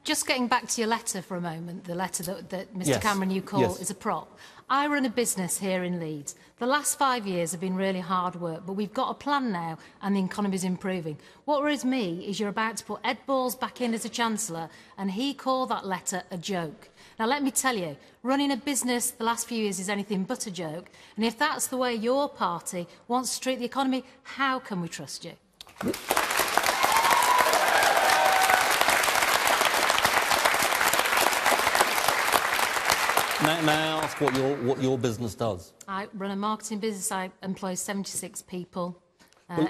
Just getting back to your letter for a moment, the letter that Mr Yes. Cameron you call Yes. is a prop. I run a business here in Leeds. The last 5 years have been really hard work, but we've got a plan now and the economy's improving. What worries me is you're about to put Ed Balls back in as a Chancellor and he called that letter a joke. Now, let me tell you, running a business the last few years is anything but a joke. And if that's the way your party wants to treat the economy, how can we trust you? May I ask what your business does? I run a marketing business. I employ 76 people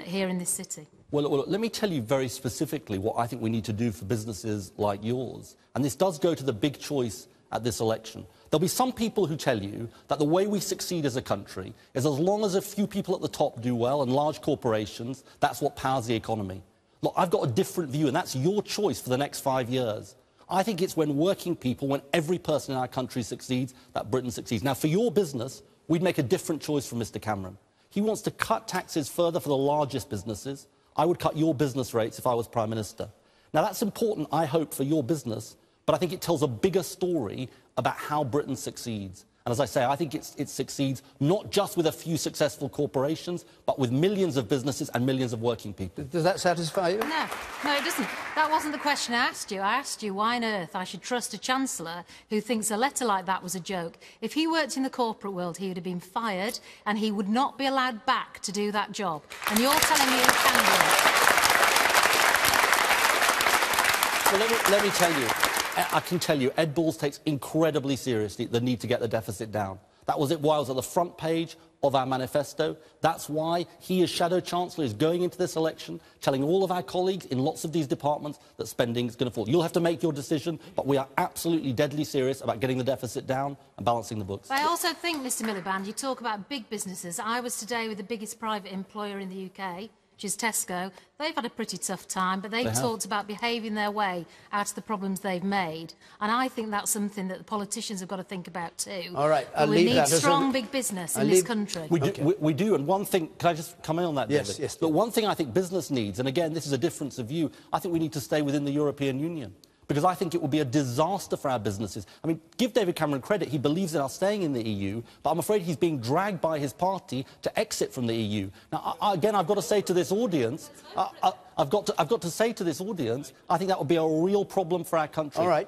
here in this city. Well, let me tell you very specifically what I think we need to do for businesses like yours. And this does go to the big choice at this election. There'll be some people who tell you that the way we succeed as a country is as long as a few people at the top do well and large corporations, that's what powers the economy. Look, I've got a different view, and that's your choice for the next 5 years. I think it's when working people, when every person in our country succeeds, that Britain succeeds. Now, for your business, we'd make a different choice from Mr Cameron. He wants to cut taxes further for the largest businesses. I would cut your business rates if I was Prime Minister. Now, that's important, I hope, for your business, but I think it tells a bigger story about how Britain succeeds. And as I say, I think it succeeds not just with a few successful corporations, but with millions of businesses and millions of working people. Does that satisfy you? No, it doesn't. That wasn't the question I asked you. I asked you why on earth I should trust a Chancellor who thinks a letter like that was a joke. If he worked in the corporate world, he would have been fired and he would not be allowed back to do that job. And you're telling me he can do it. Well, let me tell you. I can tell you, Ed Balls takes incredibly seriously the need to get the deficit down. That was why it was at the front page of our manifesto. That's why he, as Shadow Chancellor, is going into this election, telling all of our colleagues in lots of these departments that spending is going to fall. You'll have to make your decision, but we are absolutely deadly serious about getting the deficit down and balancing the books. But I also think, Mr Miliband, you talk about big businesses. I was today with the biggest private employer in the UK, which is Tesco. They've had a pretty tough time, but they've talked about behaving their way out of the problems they've made. And I think that's something that the politicians have got to think about too. All right, we need strong big business in this country. We do, and one thing... Can I just come in on that, David? Yes, yes. But one thing I think business needs, and again, this is a difference of view, I think we need to stay within the European Union. Because I think it would be a disaster for our businesses. I mean, give David Cameron credit, he believes in us staying in the EU, but I'm afraid he's being dragged by his party to exit from the EU. Now, again, I've got to say to this audience, I've got to say to this audience, I think that would be a real problem for our country. All right.